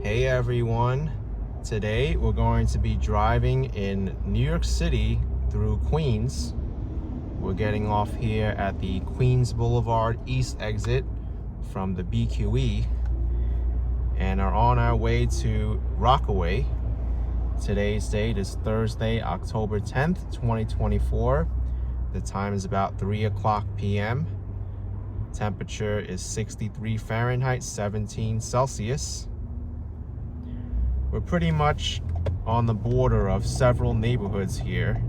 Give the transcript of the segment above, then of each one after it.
Hey everyone, today we're going to be driving in New York City through Queens. We're getting off here at the Queens Boulevard East exit from the BQE and are on our way to Rockaway. Today's date is Thursday, October 10th, 2024. The time is about 3 o'clock p.m. Temperature is 63 Fahrenheit, 17 Celsius. We're pretty much on the border of several neighborhoods here.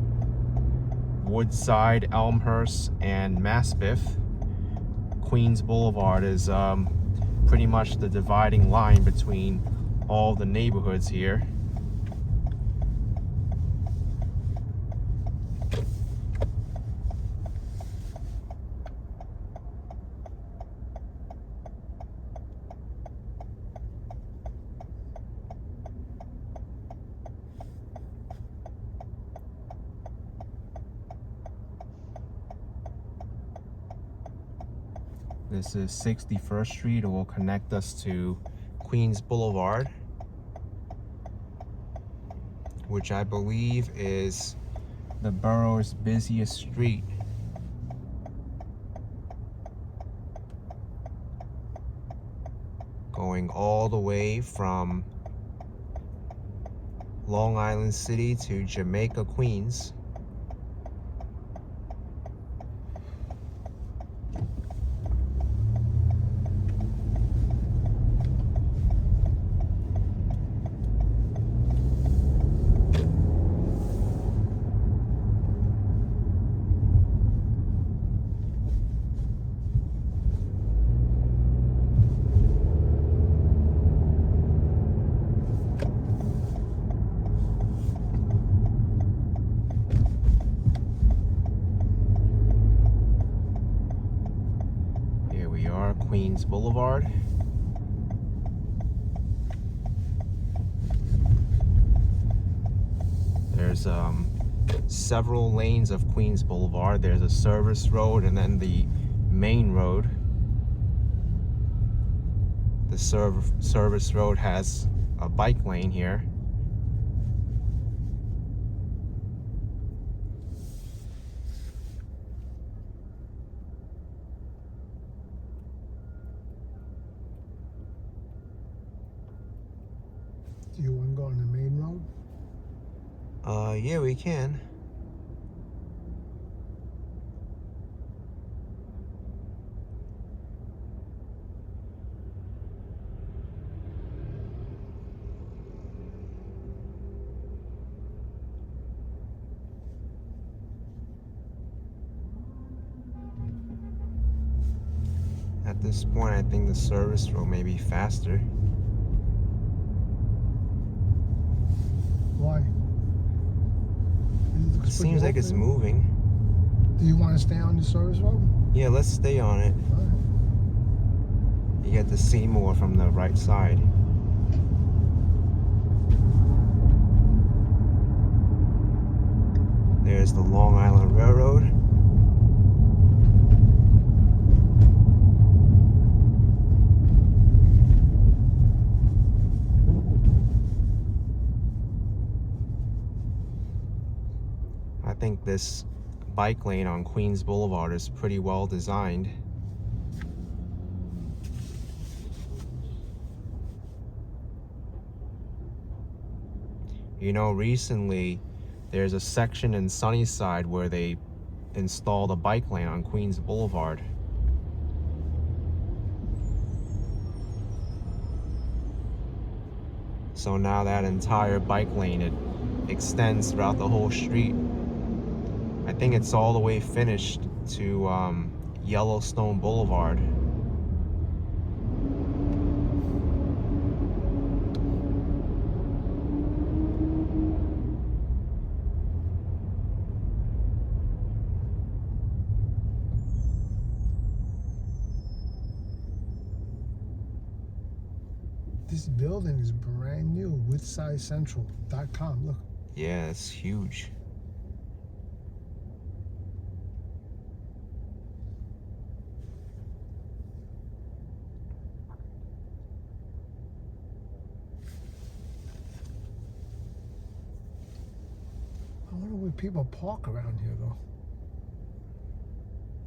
Woodside, Elmhurst, and Maspeth. Queens Boulevard is pretty much the dividing line between all the neighborhoods here. This is 61st Street. It will connect us to Queens Boulevard, which I believe is the borough's busiest street. Going all the way from Long Island City to Jamaica, Queens. Queens Boulevard. There's several lanes of Queens Boulevard. There's a service road and then the main road. The service road has a bike lane here. Do you want to go on the main road? Yeah, we can. At this point, I think the service road may be faster. Why? It seems like it's moving. Do you want to stay on the service road? Yeah, let's stay on it. All right. You get to see more from the right side. There's the Long Island Railroad. I think this bike lane on Queens Boulevard is pretty well designed. You know, recently there's a section in Sunnyside where they installed a bike lane on Queens Boulevard. So now that entire bike lane, it extends throughout the whole street. I think it's all the way finished to Yellowstone Boulevard. This building is brand new. WoodsideCentral.com. Look. Yeah, it's huge. people park around here, though.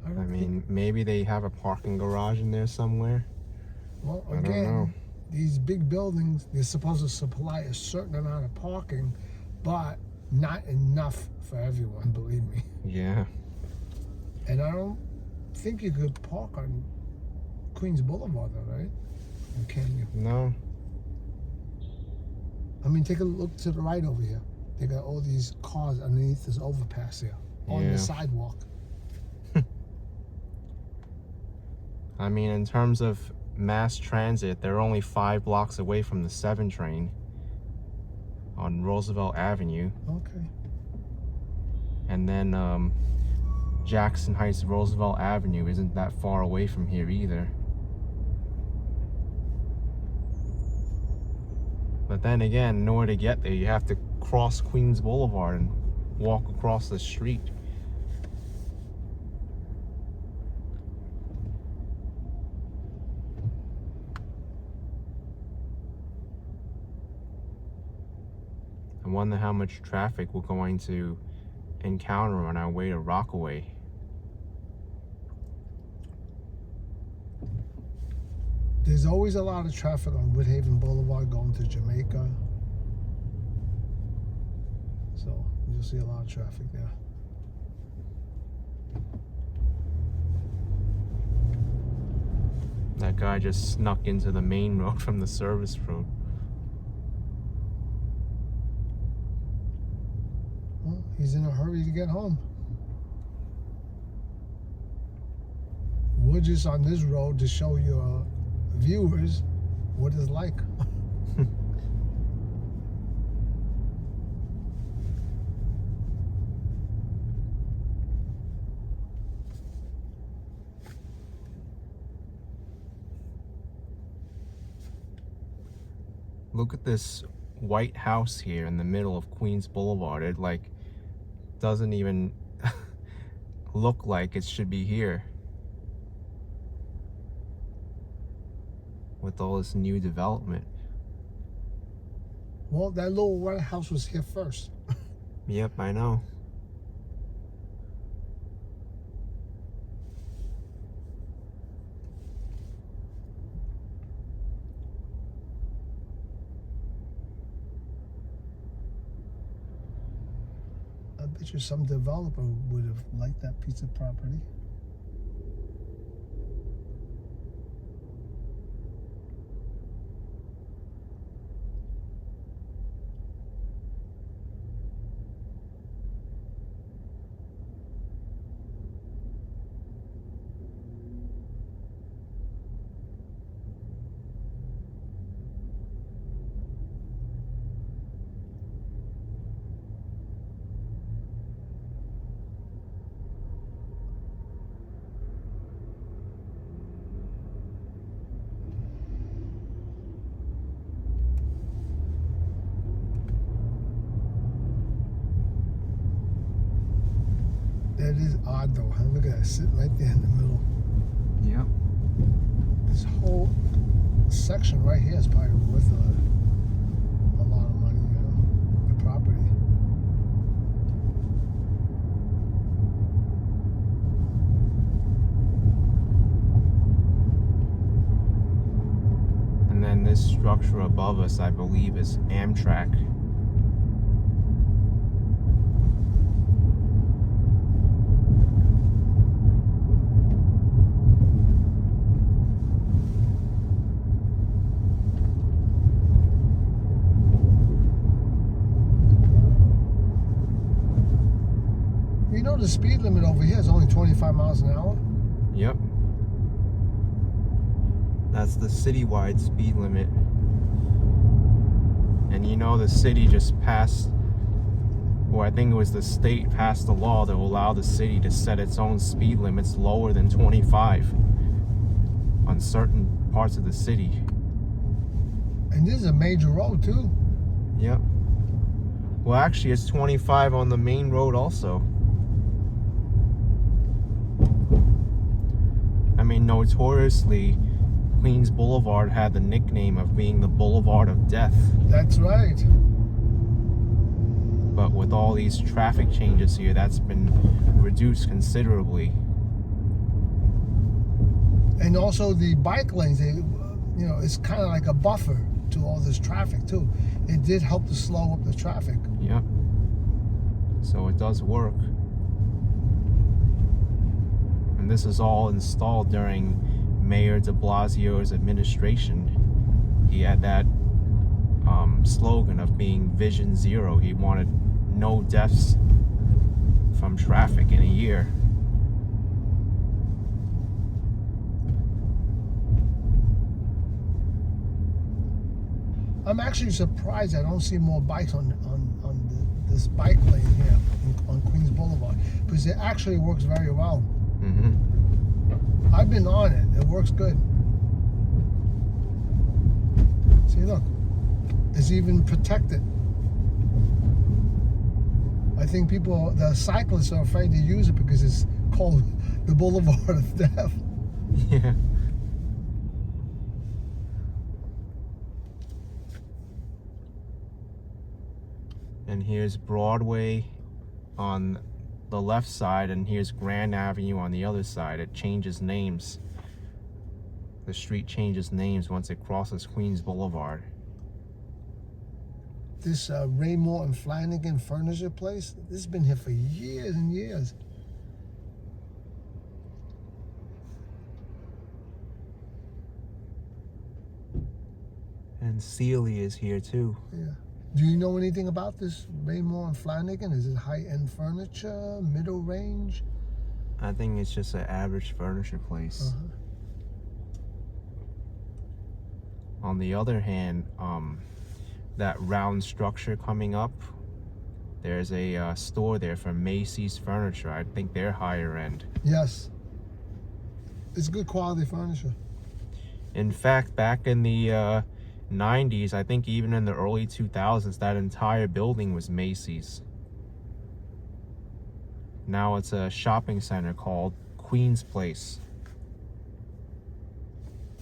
I mean, maybe they have a parking garage in there somewhere. Well, I don't know. again, these big buildings, they're supposed to supply a certain amount of parking, but not enough for everyone, believe me. Yeah. And I don't think you could park on Queens Boulevard, though, right? Or can you? No. I mean, take a look to the right over here. They got all these cars underneath this overpass here on the sidewalk. I mean, in terms of mass transit, they're only 5 blocks away from the 7 train on Roosevelt Avenue. Okay. And then Jackson Heights Roosevelt Avenue isn't that far away from here either. But then again, in order to get there, you have to cross Queens Boulevard and walk across the street. I wonder how much traffic we're going to encounter on our way to Rockaway. There's always a lot of traffic on Woodhaven Boulevard going to Jamaica. So you'll see a lot of traffic there. That guy just snuck into the main road from the service road. Well, he's in a hurry to get home. We're just on this road to show your viewers what it's like. Look at this white house here in the middle of Queens Boulevard. It like doesn't even look like it should be here with all this new development. Well, that little white house was here first. Yep, I know. I bet you some developer would have liked that piece of property. That is odd though, huh? Look at that, sitting right there in the middle. Yep. This whole section right here is probably worth a lot of money, you know, the property. And then this structure above us, I believe, is Amtrak. You know the speed limit over here is only 25 miles an hour? Yep. That's the citywide speed limit. And you know the city just passed, or I think it was the state passed a law that will allow the city to set its own speed limits lower than 25 on certain parts of the city. And this is a major road too. Yep. Well, actually, it's 25 on the main road also. I mean, notoriously, Queens Boulevard had the nickname of being the Boulevard of Death. That's right. But with all these traffic changes here, that's been reduced considerably. And also the bike lanes, it's kind of like a buffer to all this traffic too. It did help to slow up the traffic. Yep. So it does work. And this is all installed during Mayor de Blasio's administration. He had that slogan of being Vision Zero. He wanted no deaths from traffic in a year. I'm actually surprised I don't see more bikes on this bike lane here on Queens Boulevard, because it actually works very well. Mm-hmm. I've been on it. It works good. See, look. It's even protected. I think the cyclists are afraid to use it because it's called the Boulevard of Death. Yeah. And here's Broadway on the left side, and here's Grand Avenue on the other side. It changes names. The street changes names once it crosses Queens Boulevard. This Raymore and Flanagan furniture place, this has been here for years and years. And Sealy is here too. Yeah. Do you know anything about this Raymore and Flanagan? Is it high-end furniture, middle range? I think it's just an average furniture place. On the other hand, that round structure coming up, there's a store there for Macy's Furniture. I think they're higher end. Yes. It's good quality furniture. In fact, back in the 90s, I think even in the early 2000s, that entire building was Macy's. Now it's a shopping center called Queen's Place.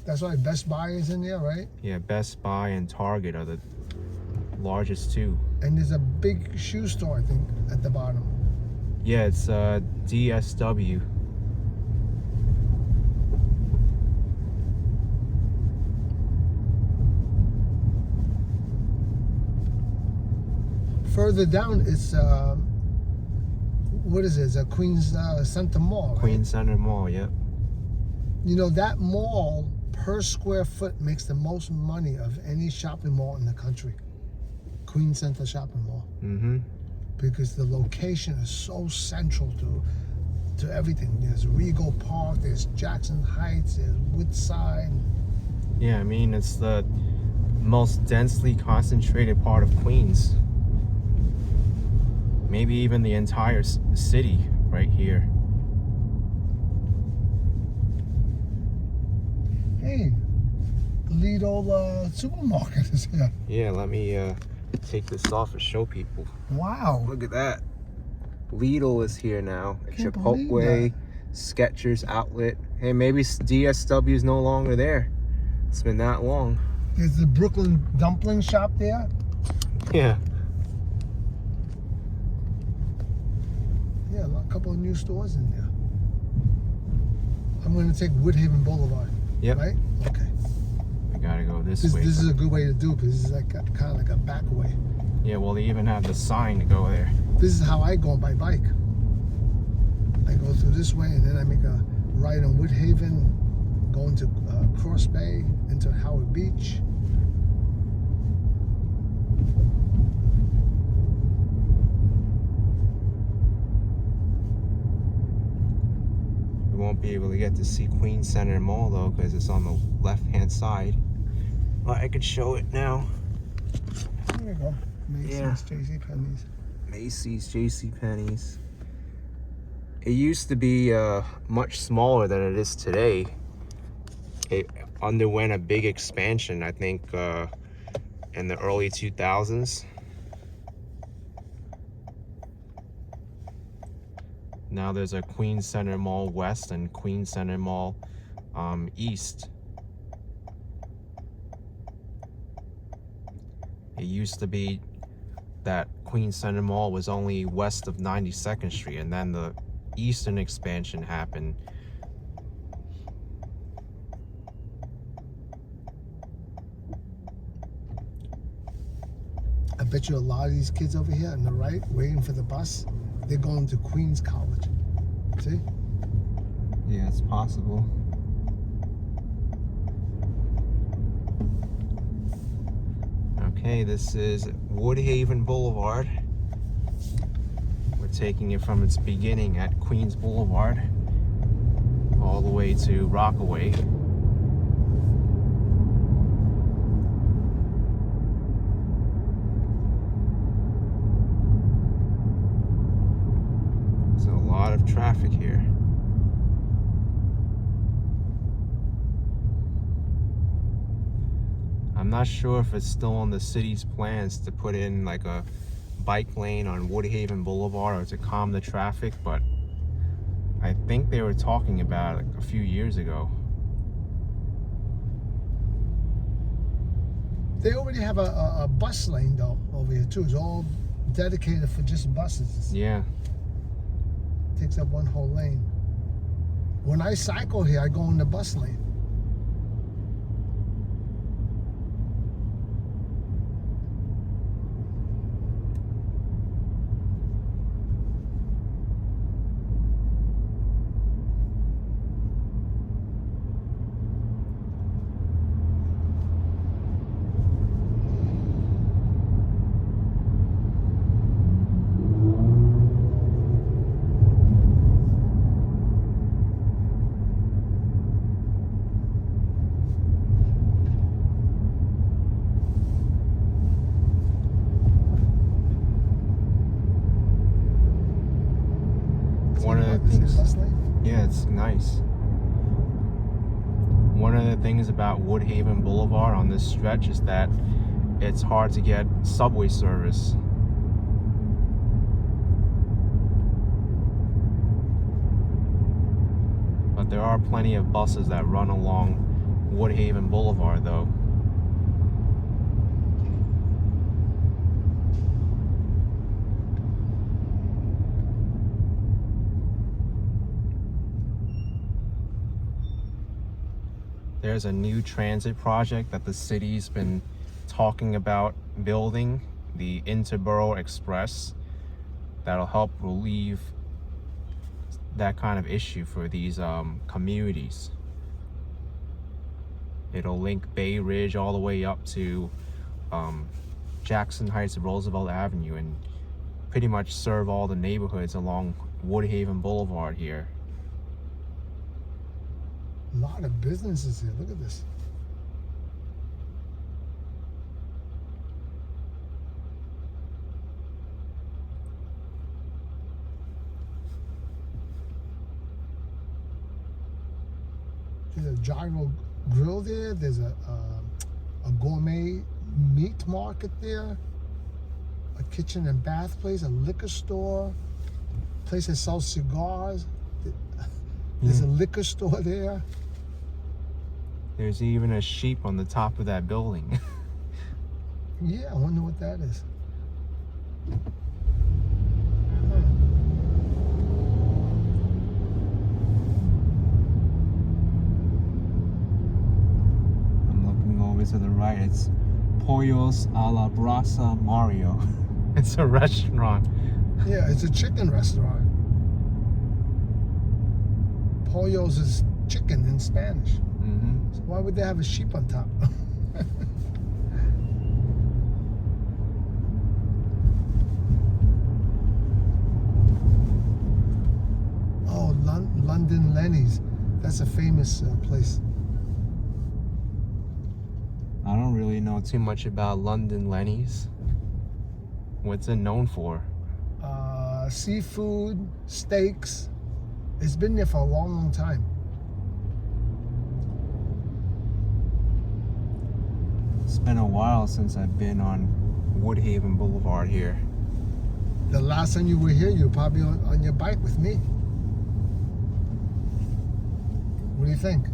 That's why Best Buy is in there, right? Yeah, Best Buy and Target are the largest two. And there's a big shoe store, I think, at the bottom. Yeah, it's DSW. Further down, it's what is it? It's a Queens Center Mall. Right? Queens Center Mall, yep. You know, that mall per square foot makes the most money of any shopping mall in the country. Queens Center Shopping Mall. Mm-hmm. Because the location is so central to everything. There's Regal Park, there's Jackson Heights, there's Woodside. Yeah, I mean, it's the most densely concentrated part of Queens. Maybe even the entire city right here. Hey, Lidl supermarket is here. Yeah, let me take this off and show people. Wow. Look at that. Lidl is here now. Can't believe Chipotle, Skechers outlet. Hey, maybe DSW is no longer there. It's been that long. There's the Brooklyn dumpling shop there. Yeah. Yeah, a couple of new stores in there. I'm going to take Woodhaven Boulevard. Yep. Right? Okay. We gotta go this way. This is a good way to do it because this is like kind of like a back way. Yeah, well, they even have the sign to go there. This is how I go by bike. I go through this way and then I make a right on Woodhaven, going to Cross Bay, into Howard Beach. We won't be able to get to see Queens Center Mall though, because it's on the left-hand side. But I could show it now. There we go. Macy's, Yeah. JCPenney's. Macy's, JCPenney's. It used to be much smaller than it is today. It underwent a big expansion, I think, in the early 2000s. Now there's a Queens Center Mall West and Queens Center Mall East. It used to be that Queens Center Mall was only west of 92nd Street, and then the eastern expansion happened. I bet you a lot of these kids over here on the right, waiting for the bus, they're going to Queens College. See? Yeah, it's possible. Okay, this is Woodhaven Boulevard. We're taking it from its beginning at Queens Boulevard all the way to Rockaway. There's a lot of traffic here. I'm not sure if it's still on the city's plans to put in like a bike lane on Woodhaven Boulevard or to calm the traffic, but I think they were talking about it like a few years ago. They already have a bus lane though over here too. It's all dedicated for just buses. Yeah. Takes up one whole lane. When I cycle here, I go in the bus lane. One of the things, yeah, it's nice. One of the things about Woodhaven Boulevard on this stretch is that it's hard to get subway service. But there are plenty of buses that run along Woodhaven Boulevard though. There's a new transit project that the city's been talking about building, the Interborough Express, that'll help relieve that kind of issue for these communities. It'll link Bay Ridge all the way up to Jackson Heights, Roosevelt Avenue, and pretty much serve all the neighborhoods along Woodhaven Boulevard here. A lot of businesses here. Look at this. There's a gyro grill there. There's a gourmet meat market there. A kitchen and bath place. A liquor store. Place that sells cigars. There's a liquor store there. There's even a sheep on the top of that building. Yeah, I wonder what that is. I'm looking over to the right. It's Pollos a la Brasa Mario. It's a restaurant. Yeah, it's a chicken restaurant. Pollos is chicken in Spanish. Mm-hmm. So why would they have a sheep on top? Oh, London Lenny's. That's a famous place. I don't really know too much about London Lenny's. What's it known for? Seafood, steaks. It's been there for a long, long time. It's been a while since I've been on Woodhaven Boulevard here. The last time you were here, you were probably on your bike with me. What do you think?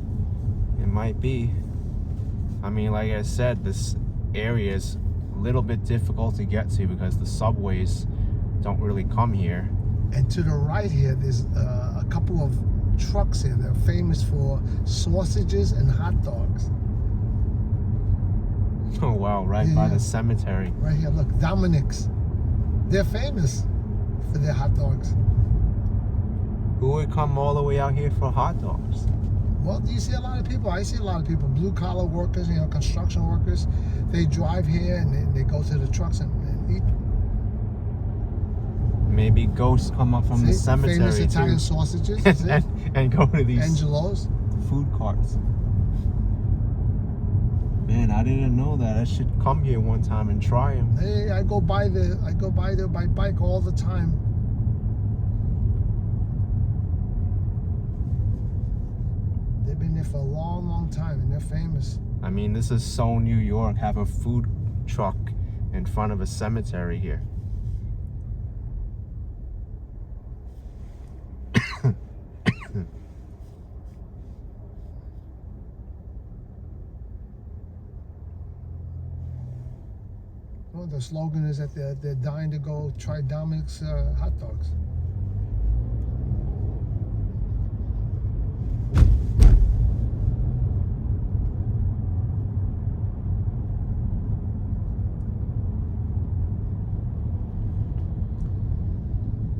It might be. I mean, like I said, this area is little bit difficult to get to because the subways don't really come here. And to the right here, there's a couple of trucks here. They're famous for sausages and hot dogs. Oh wow, right by the cemetery. Right here, look, Dominic's. They're famous for their hot dogs. Who would come all the way out here for hot dogs? Well, you see a lot of people. I see a lot of people, blue collar workers, construction workers. They drive here and they go to the trucks and eat. Maybe ghosts come up from the cemetery famous Italian too. sausages and go to these Angelo's food carts. Man, I didn't know that. I should come here one time and try them. Hey, I go by there by bike all the time. They've been there for a long, long time, and they're famous. I mean, this is so New York. Have a food truck in front of a cemetery here. Well, the slogan is that they're dying to go try Dominic's hot dogs.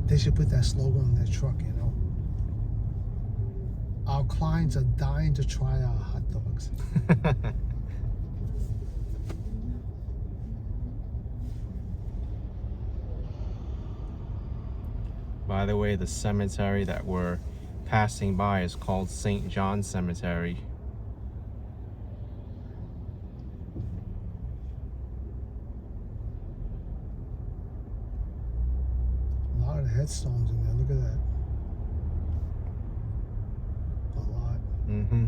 They should put that slogan on their truck, Our clients are dying to try our hot dogs. By the way, the cemetery that we're passing by is called St. John Cemetery. A lot of headstones in there. Look at that. A lot. Mm-hmm.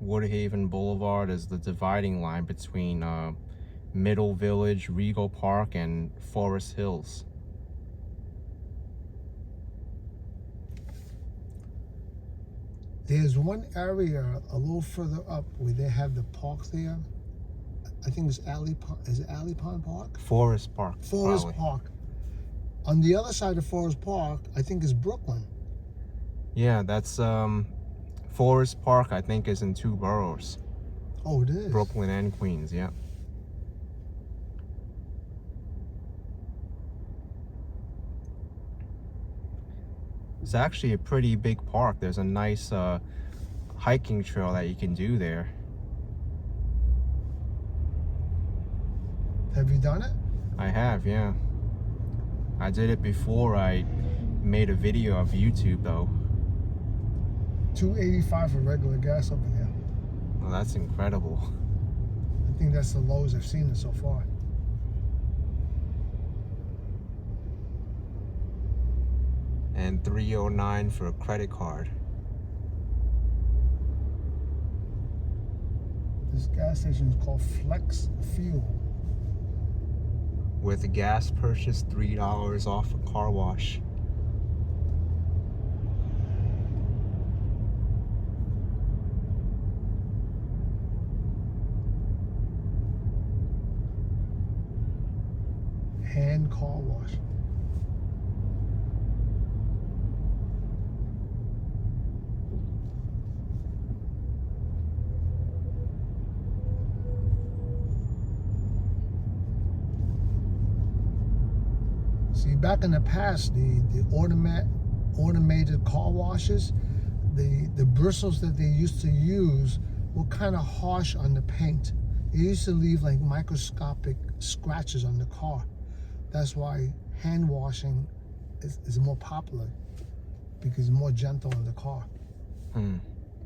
Woodhaven Boulevard is the dividing line between Middle Village, Regal Park, and Forest Hills. There's one area a little further up where they have the park there. I think it's Alley Pond. Is it Alley Pond Park? Forest Park. Forest probably. Park. On the other side of Forest Park, I think is Brooklyn. Yeah, that's Forest Park, I think, is in two boroughs. Oh, it is? Brooklyn and Queens, yeah. It's actually a pretty big park. There's a nice hiking trail that you can do there. Have you done it? I have, yeah. I did it before I made a video of YouTube, though. $2.85 for regular gas over there. Well, that's incredible. I think that's the lowest I've seen it so far. And $3.09 for a credit card. This gas station is called Flex Fuel. With a gas purchase, $3 off a car wash. Hand car wash. See, back in the past, the automated car washes, the bristles that they used to use were kind of harsh on the paint. It used to leave like microscopic scratches on the car. That's why hand washing is more popular, because it's more gentle on the car.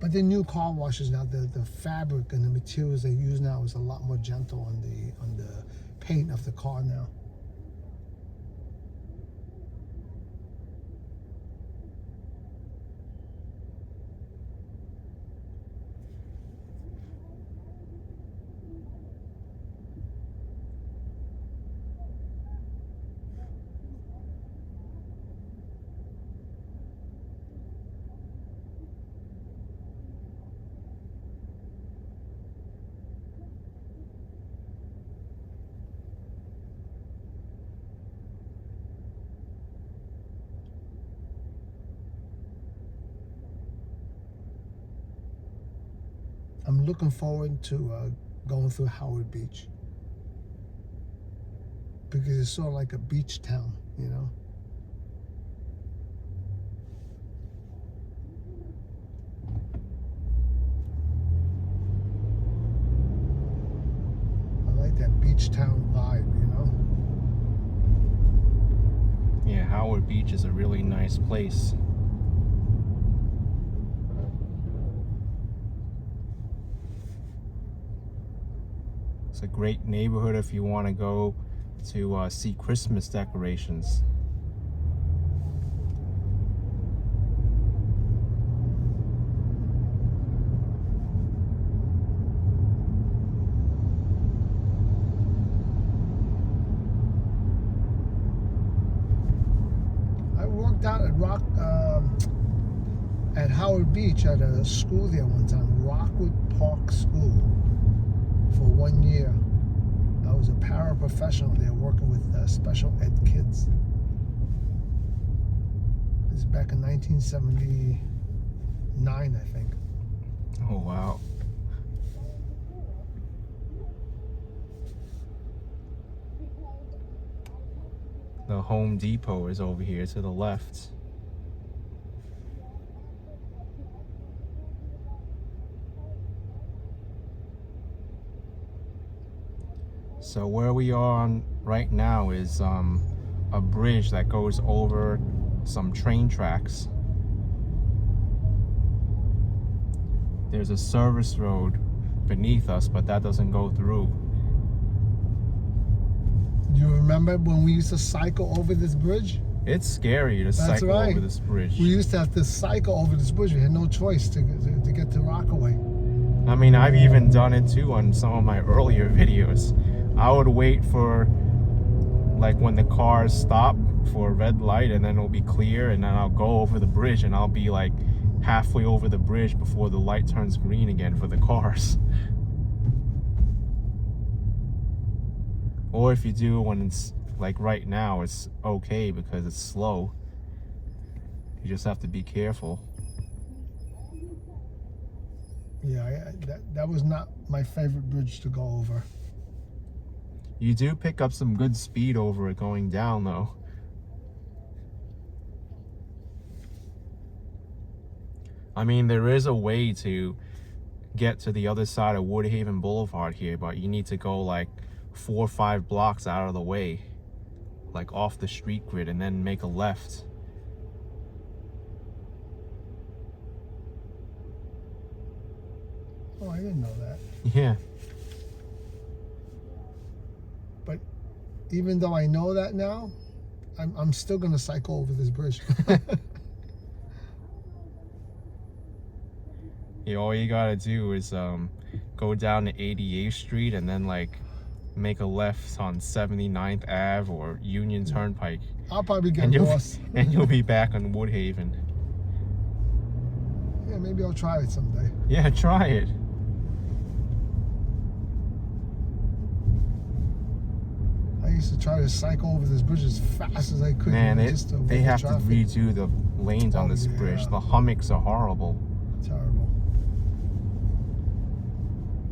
But the new car washes now, the fabric and the materials they use now is a lot more gentle on the paint of the car now. I'm looking forward to going through Howard Beach because it's sort of like a beach town, you know. I like that beach town vibe, you know. Yeah, Howard Beach is a really nice place. It's a great neighborhood if you want to go to see Christmas decorations. I worked out at Howard Beach at a school there one time, Rockwood Park School, for 1 year. I was a paraprofessional there working with special ed kids. It was back in 1979, I think. Oh, wow. The Home Depot is over here to the left. So where we are on right now is a bridge that goes over some train tracks. There's a service road beneath us, but that doesn't go through. You remember when we used to cycle over this bridge? It's scary to cycle right. over this bridge. We used to have to cycle over this bridge. We had no choice to get to Rockaway. I mean, I've even done it too on some of my earlier videos. I would wait for, like, when the cars stop for a red light, and then it'll be clear, and then I'll go over the bridge, and I'll be like halfway over the bridge before the light turns green again for the cars. Or if you do it when it's like right now, it's okay because it's slow. You just have to be careful. Yeah, that was not my favorite bridge to go over. You do pick up some good speed over it going down, though. I mean, there is a way to get to the other side of Woodhaven Boulevard here, but you need to go like 4 or 5 blocks out of the way, like off the street grid, and then make a left. Oh, I didn't know that. Yeah. But even though I know that now, I'm still gonna cycle over this bridge. Yeah, all you gotta do is go down to 88th Street and then like make a left on 79th Ave or Union Turnpike. I'll probably get lost. And you'll be back on Woodhaven. Yeah, maybe I'll try it someday. Yeah, try it. I used to try to cycle over this bridge as fast as I could. Man, just to they avoid have to traffic. redo the lanes on this bridge. The hummocks are horrible. Terrible.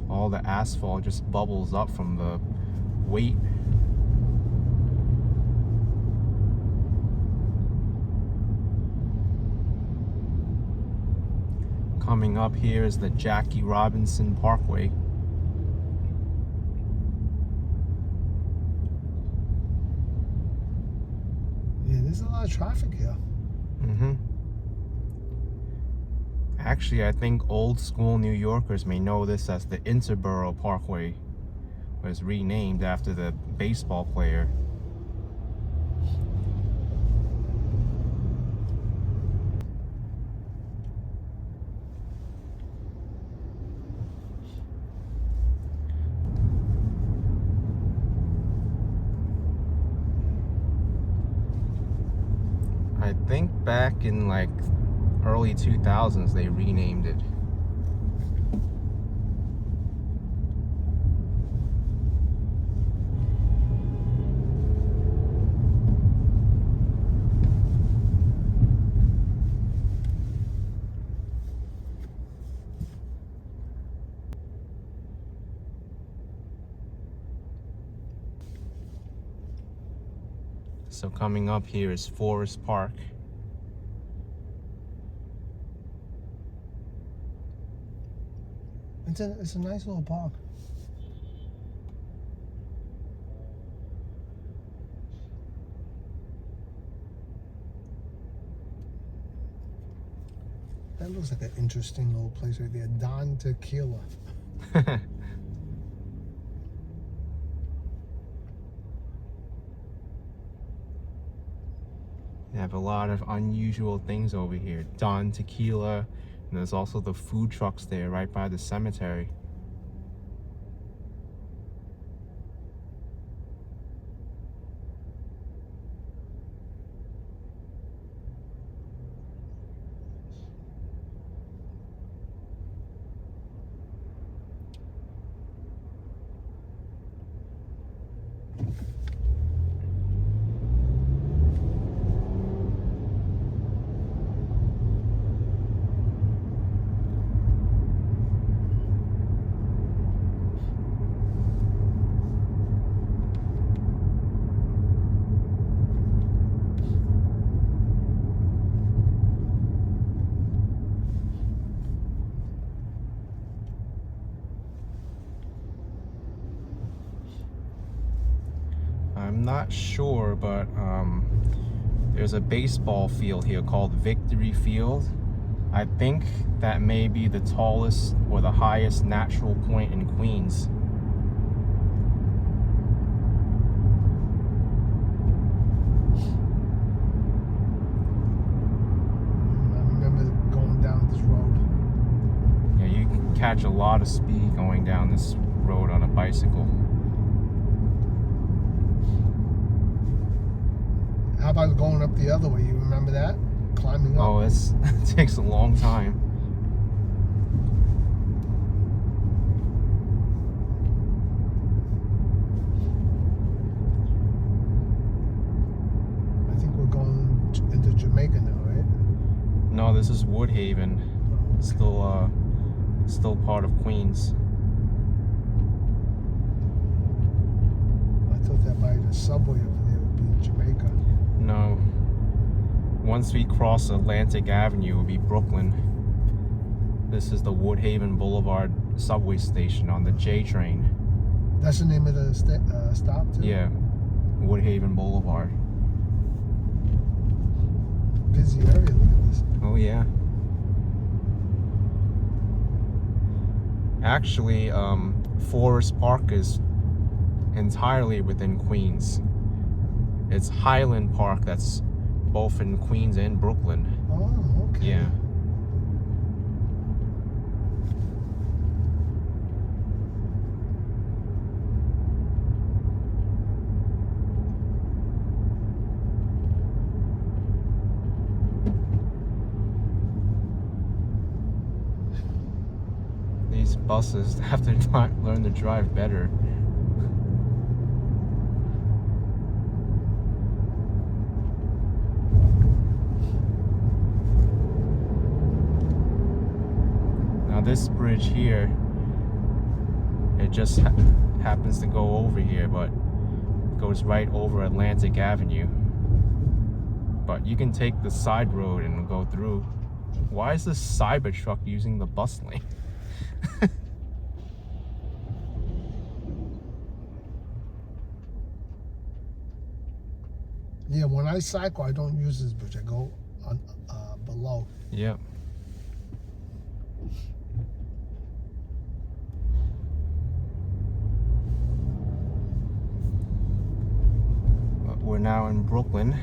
All the asphalt just bubbles up from the weight. Coming up here is the Jackie Robinson Parkway. Yeah, there's a lot of traffic here. Mm-hmm. Actually, I think old school New Yorkers may know this as the Interborough Parkway. It was renamed after the baseball player. I think back in like early 2000s they renamed it. So coming up here is Forest Park. It's a nice little park. That looks like an interesting little place right there. Don Tequila. They have a lot of unusual things over here. Don Tequila, and there's also the food trucks there right by the cemetery. I'm not sure, but there's a baseball field here called Victory Field. I think that may be the tallest or the highest natural point in Queens. I remember going down this road. Yeah, you can catch a lot of speed going down this road on a bicycle. How about going up the other way? You remember that? Climbing up? Oh, it takes a long time. I think we're going into Jamaica now, right? No, this is Woodhaven. Still part of Queens. I thought that by the subway over there would be Jamaica. No. Once we cross Atlantic Avenue, it will be Brooklyn. This is the Woodhaven Boulevard subway station on the J train. That's the name of the stop, too? Yeah, Woodhaven Boulevard. Busy area, look at this. Oh yeah. Actually, Forest Park is entirely within Queens. It's Highland Park that's both in Queens and Brooklyn. Oh, okay. Yeah. These buses have to learn to drive better. Now this bridge here, it just happens to go over here, but it goes right over Atlantic Avenue. But you can take the side road and go through. Why is this Cybertruck using the bus lane? Yeah, when I cycle, I don't use this bridge. I go on below. Yep. But we're now in Brooklyn.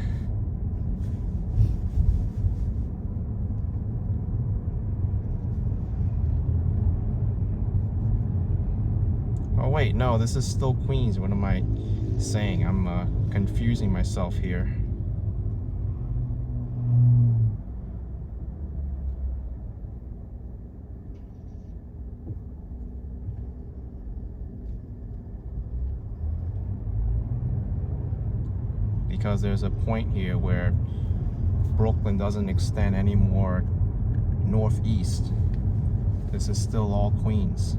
Oh wait, no, this is still Queens. What am I saying? I'm confusing myself here. Because there's a point here where Brooklyn doesn't extend any more northeast. This is still all Queens.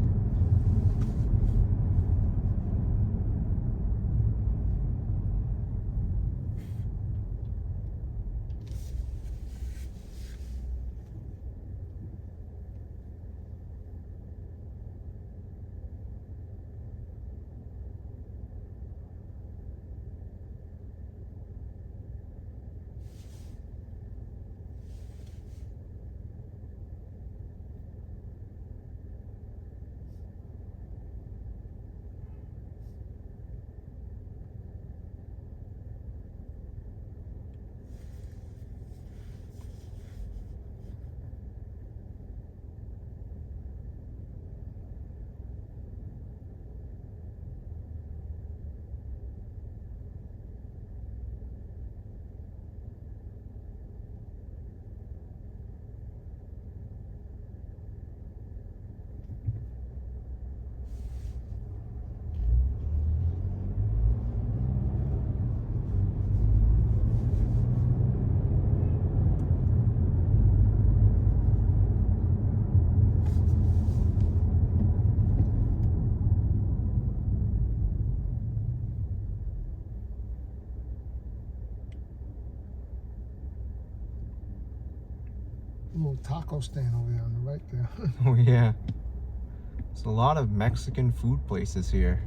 little taco stand over there on the right there. Oh yeah. There's a lot of Mexican food places here.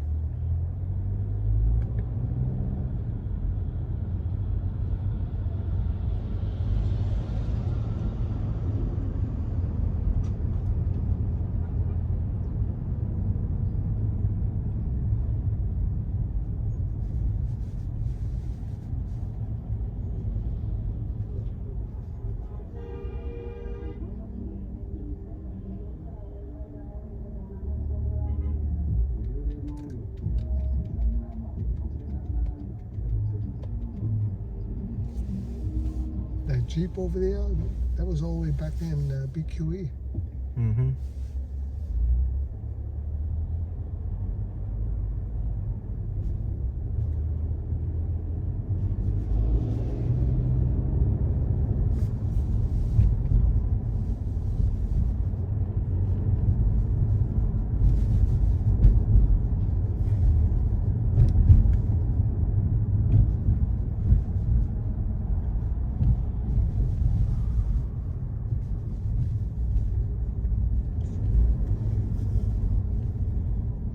That Jeep over there, that was all the way back in BQE. Mm-hmm.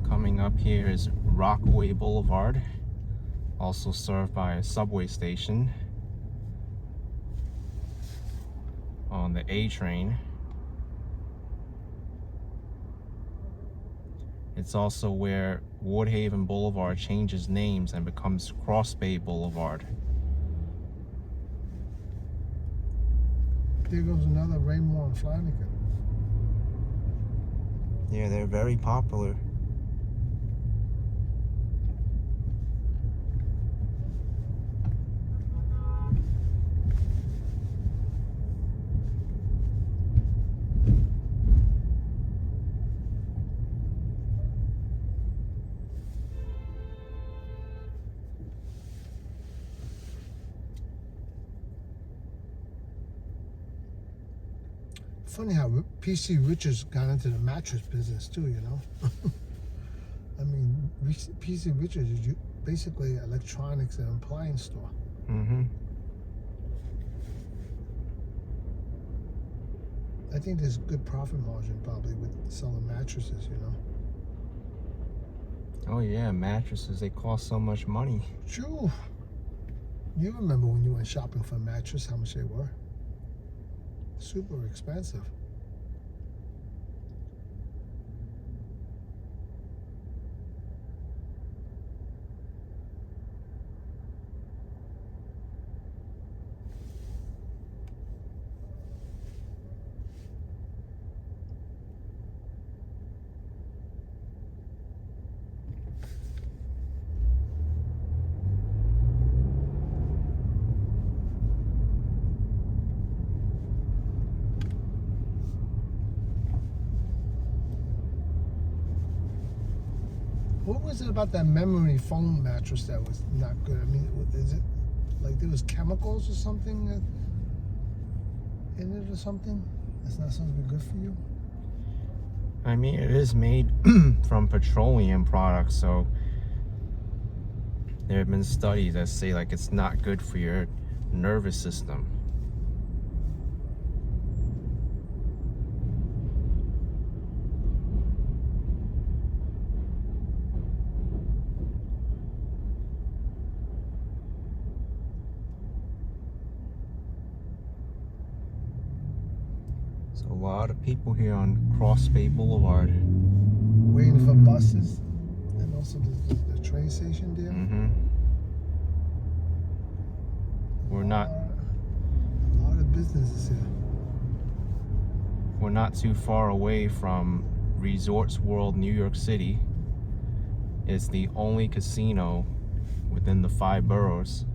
Coming up here is Rockaway Boulevard, also served by a subway station on the A train. It's also where Woodhaven Boulevard changes names and becomes Bay Boulevard. There goes another Raymore and Flanagan. Yeah, they're very popular. Funny how PC Richards got into the mattress business too, you know? I mean, PC Richards is basically electronics and appliance store. Mm-hmm. I think there's good profit margin probably with selling mattresses, you know? Oh yeah, mattresses, they cost so much money. True. You remember when you went shopping for a mattress, how much they were? Super expensive. What was it about that memory foam mattress that was not good? I mean, is it like there was chemicals or something in it or something? That's not supposed to be good for you? I mean, it is made from petroleum products, so there have been studies that say like it's not good for your nervous system. So a lot of people here on Bay Boulevard. Waiting for buses, and also the train station there. Mm-hmm. We're not a lot of businesses here. We're not too far away from Resorts World New York City. It's the only casino within the 5 boroughs.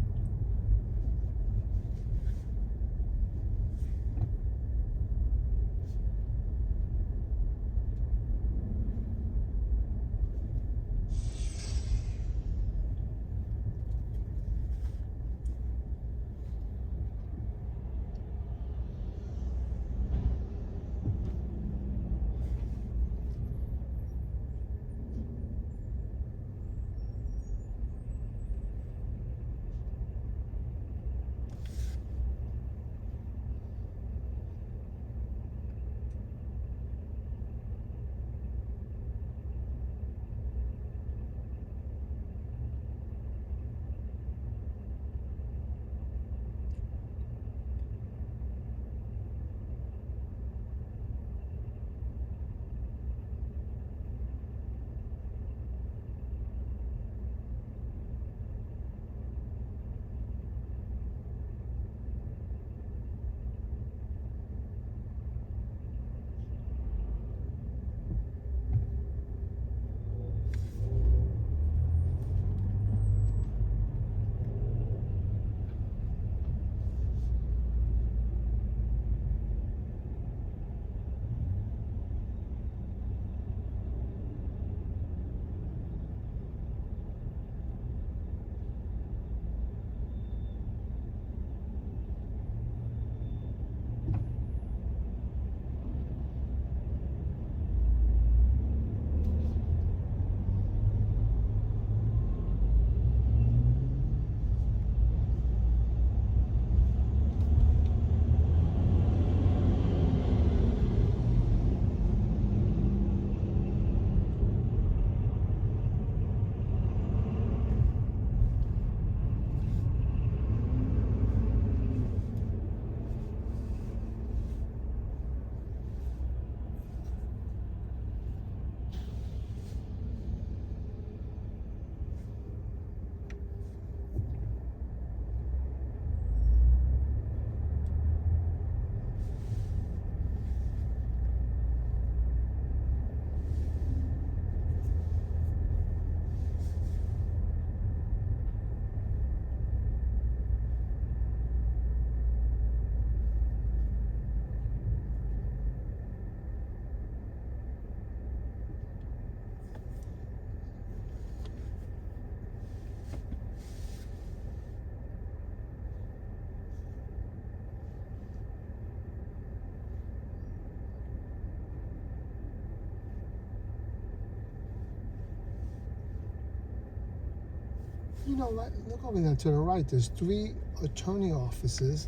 You know, right, look over there to the right. There's 3 attorney offices,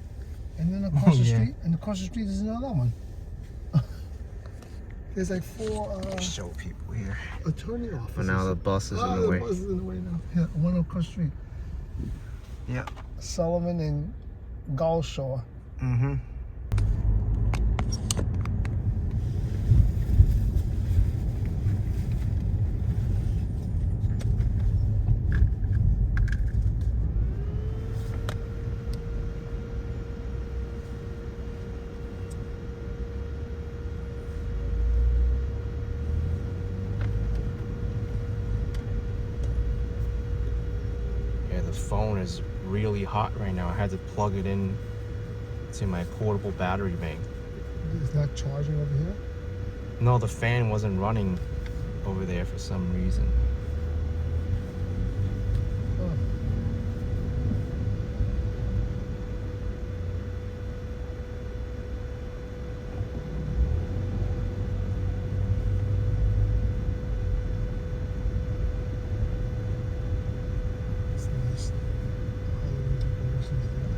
and then across the street, is another one. There's like 4 Show people here. attorney offices. But now the bus is in the way. The bus is in the way now. Yeah, one across the street. Yeah. Sullivan and Gulshaw. Mm-hmm. The phone is really hot right now. I had to plug it in to my portable battery bank. It's not charging over here? No, the fan wasn't running over there for some reason. Huh. It's nice. Hollywood decorations there.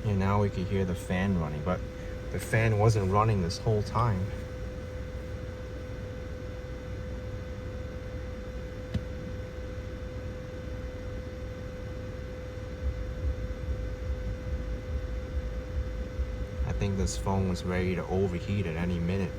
Yeah, now we could hear the fan running, but the fan wasn't running this whole time. I think this phone was ready to overheat at any minute.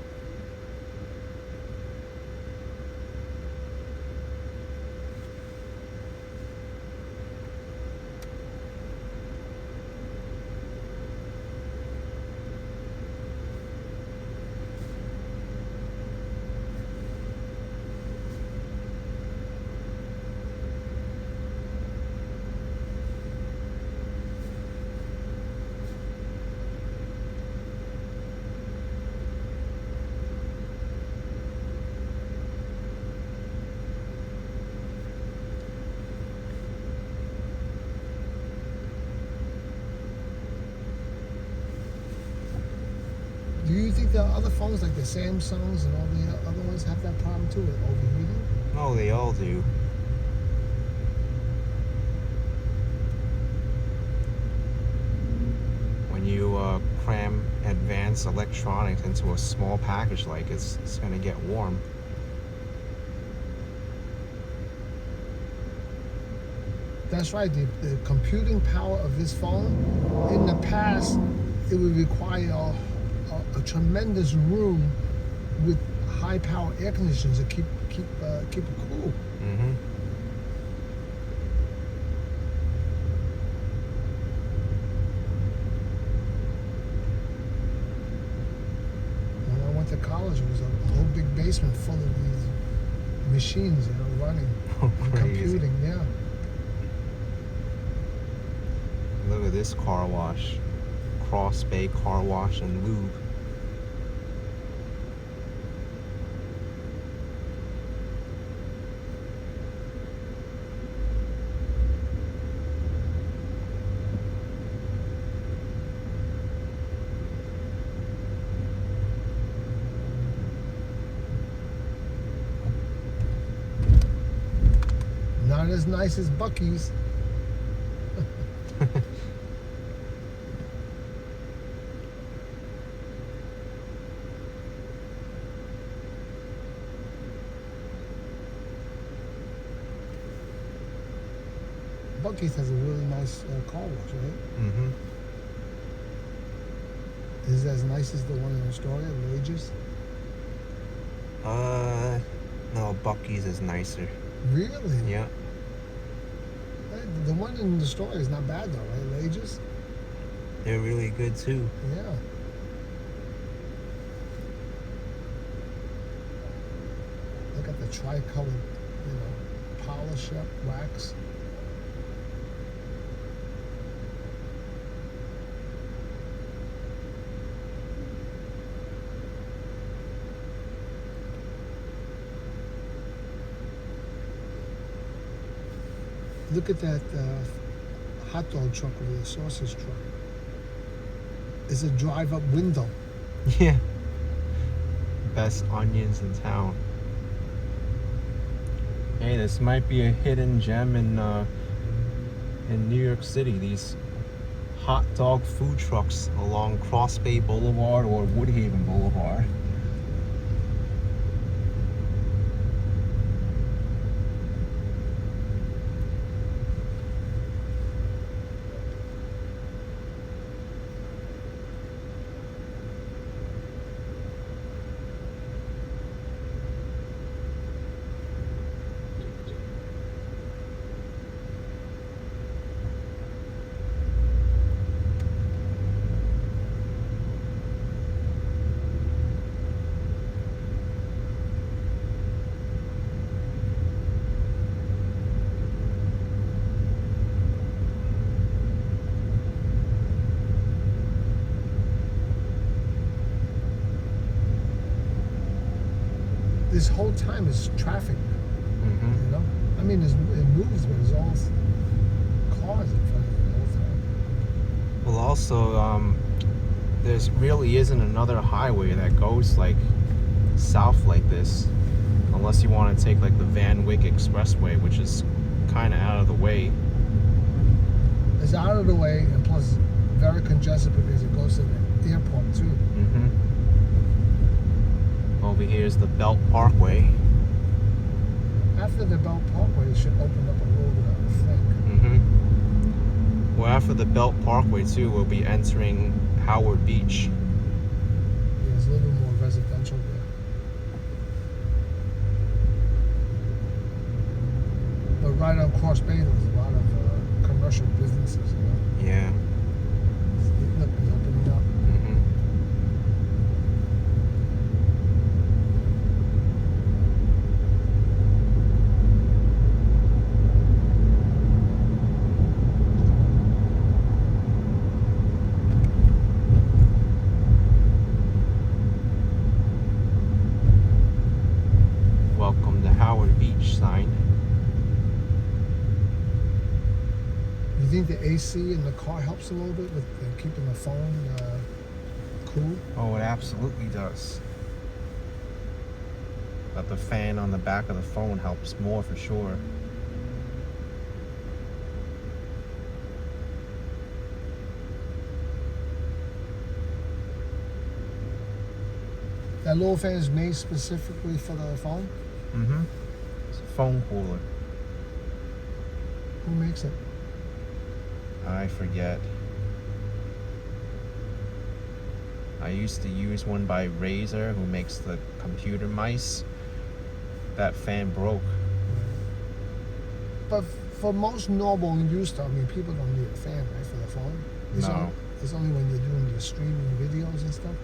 Do you think the other phones, like the Samsungs and all the other ones, have that problem too, with overheating? Oh, they all do. When you cram advanced electronics into a small package like it's gonna get warm. That's right. The computing power of this phone, in the past, it would require a tremendous room with high power air conditioners to keep it cool. Mm-hmm. When I went to college, it was a whole big basement full of these machines, running and computing. Yeah. Look at this car wash. Cross Bay Car Wash and Lube. Not as nice as Buc-ee's. Buc-ee's has a really nice car wash, right? Mm-hmm. Is it as nice as the one in Astoria, Wages? No, Buc-ee's is nicer. Really? Yeah. The one in Astoria is not bad though, right? Wages? They're really good too. Yeah. Look at the tri-colored, polish up, wax. Look at that hot dog truck over there, sausage truck. It's a drive-up window. Yeah. Best onions in town. Hey, this might be a hidden gem in New York City. These hot dog food trucks along Bay Boulevard or Woodhaven Boulevard. This whole time is traffic. Mm-hmm. You know, I mean, it moves, but there's all cars in front of it the whole time. Well, also, there's really isn't another highway that goes like south like this, unless you want to take like the Van Wyck Expressway, which is kind of out of the way. It's out of the way, and plus very congested because it goes to the airport too. Mm-hmm. Over here is the Belt Parkway. After the Belt Parkway, it should open up a little bit, I think. Mm-hmm. Well, after the Belt Parkway too, we'll be entering Howard Beach. Yeah, it's a little more residential there. But right on Cross Bay, there's a lot of commercial businesses, you know. Yeah. Look, it's opening up. Mm-hmm. Welcome to Howard Beach sign. You think the AC in the car helps a little bit with keeping the phone cool? Oh, it absolutely does. But the fan on the back of the phone helps more for sure. That little fan is made specifically for the phone? Mm-hmm. It's a phone cooler. Who makes it? I forget. I used to use one by Razer, who makes the computer mice. That fan broke. But for most normal use stuff, I mean, people don't need a fan, right, for the phone? No. It's only when you're doing your streaming videos and stuff?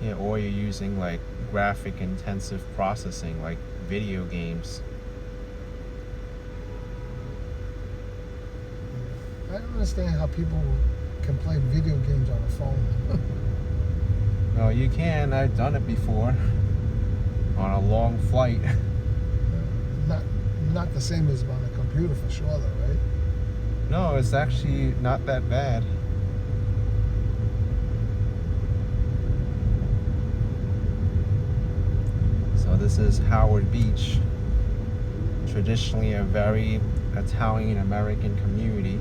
Yeah, or you're using like graphic intensive processing, like video games. I don't understand how people can play video games on a phone. No, you can. I've done it before. On a long flight. Not the same as on a computer for sure, though, right? No, it's actually not that bad. So this is Howard Beach. Traditionally a very Italian-American community.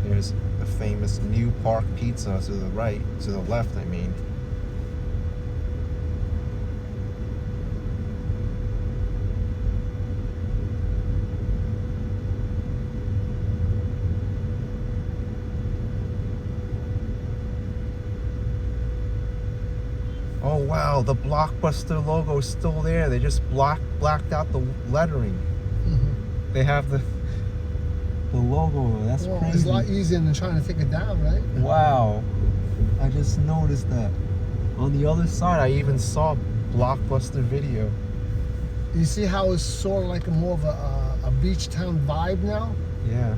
There's the famous New Park Pizza to the right, to the left, I mean. Oh wow, the Blockbuster logo is still there. They just blacked out the lettering. Mm-hmm. They have the logo. That's crazy. It's a lot easier than trying to take it down, right? Wow. I just noticed that. On the other side, I even saw Blockbuster Video. You see how it's sort of like more of a beach town vibe now? Yeah.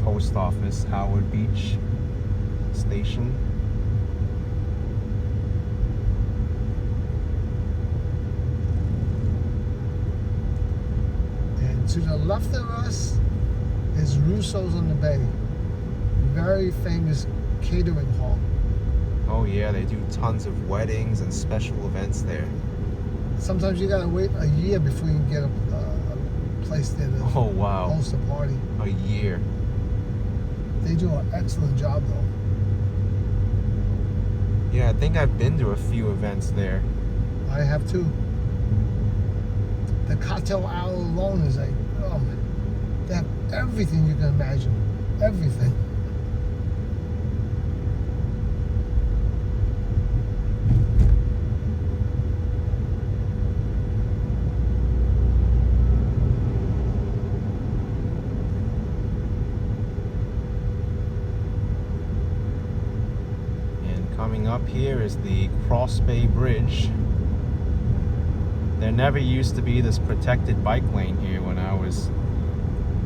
post office, Howard Beach Station. And to the left of us is Russo's on the Bay. Very famous catering hall. Oh yeah, they do tons of weddings and special events there. Sometimes you gotta wait a year before you can get a place there to Oh wow, host a party. a year. They do an excellent job though. Yeah, I think I've been to a few events there. I have too. The cocktail hour alone is like, oh man, they have everything you can imagine. Everything. Coming up here is the Cross Bay Bridge. There never used to be this protected bike lane here when I was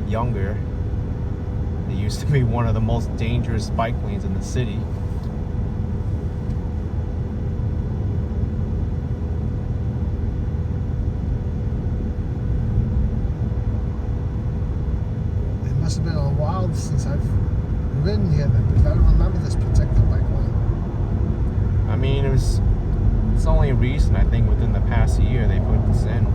younger. It used to be one of the most dangerous bike lanes in the city. It must have been a while since I've ridden here because I don't remember this protected bike lane. I mean, it's only recent, I think, within the past year they put this in.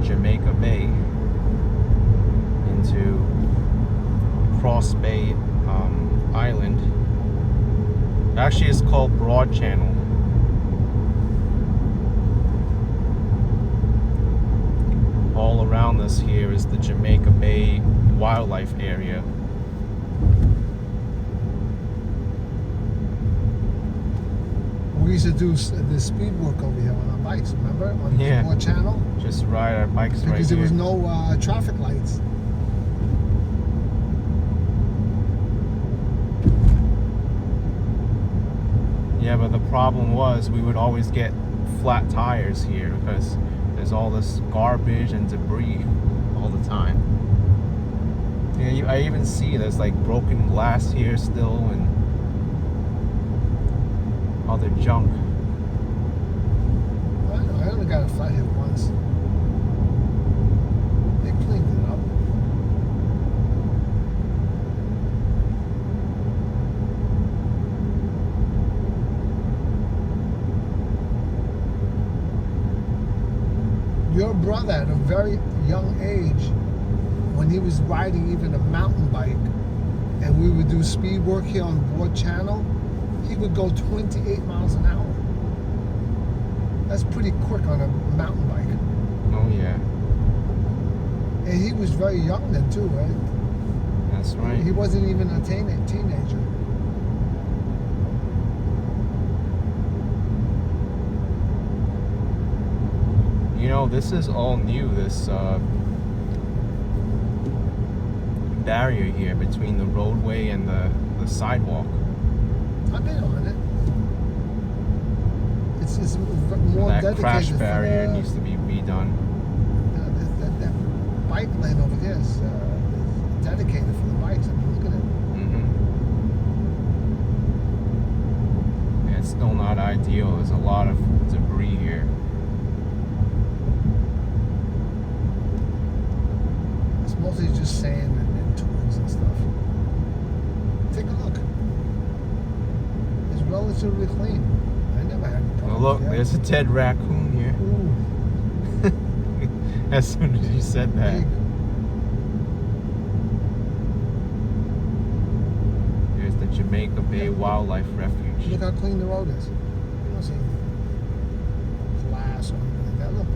Jamaica Bay into Cross Bay Island. Actually, it's called Broad Channel. All around us here is the Jamaica Bay wildlife area. We used to do the speed work over here on our bikes, remember? On Yeah. the Broad Channel. Just ride our bikes right here. Because there was no traffic lights. Yeah, but the problem was we would always get flat tires here because there's all this garbage and debris all the time. Yeah, I even see there's like broken glass here still and other junk. I only got a flat hit once. They cleaned it up. Your brother at a very young age, when he was riding even a mountain bike, and we would do speed work here on Broad Channel, he would go 28 miles an hour. That's pretty quick on a mountain bike. Oh yeah. And he was very young then too, right? That's right. He wasn't even a teenager. You know, this is all new, this barrier here between the roadway and the sidewalk. I've been on it. It's more That dedicated crash for barrier the, needs to be redone. that bike lane over there is dedicated for the bikes. I mean, look at it. Yeah, it's still not ideal. There's a lot of debris here. It's mostly just sand and twigs and stuff. Take a look. It's relatively clean. I never had any Oh, problems look, there. there's a dead raccoon here. Ooh, As soon as you said that. big. There's the Jamaica Bay Wildlife Refuge. Look how clean the road is. You don't see glass or anything like that. Look.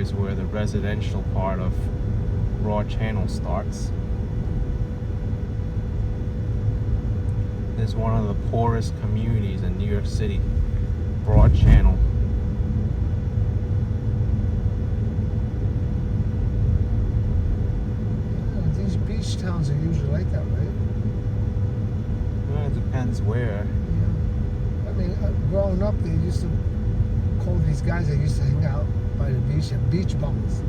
is where the residential part of Broad Channel starts. This is one of the poorest communities in New York City, Broad Channel. Yeah, these beach towns are usually like that, right? Well, it depends where. Yeah. I mean, growing up, they used to call these guys that used to hang out by the beach and beach bums.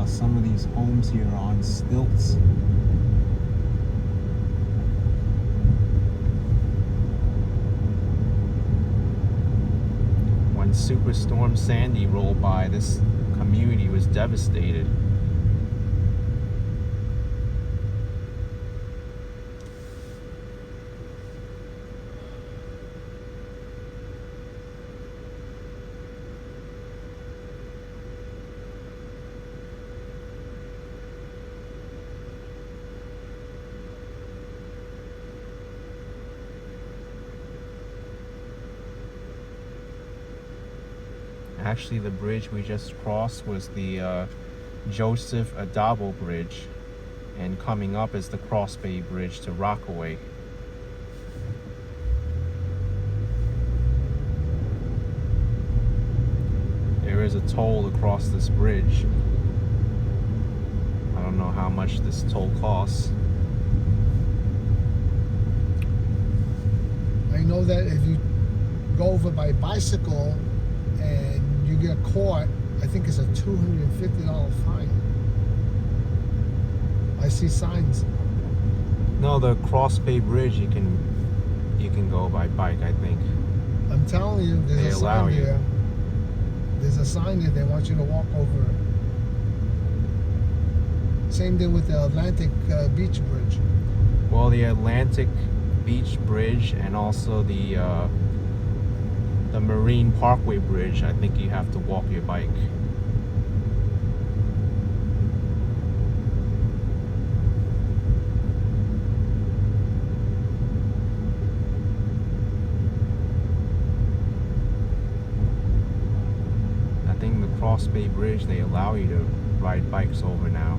Some of these homes here are on stilts. When Superstorm Sandy rolled by, this community was devastated. Actually, the bridge we just crossed was the Joseph Adabo Bridge, and coming up is the Cross Bay Bridge to Rockaway. There is a toll across this bridge. I don't know how much this toll costs. I know that if you go over by bicycle and you get caught, I think it's a $250 fine. I see signs. No, the Cross Bay Bridge you can go by bike, I think. I'm telling you, They there's a allow sign you. there. There's a sign there. They want you to walk over it. Same thing with the Atlantic Beach Bridge. Well, the Atlantic Beach Bridge and also the Marine Parkway Bridge, I think you have to walk your bike. I think the Cross Bay Bridge, they allow you to ride bikes over now.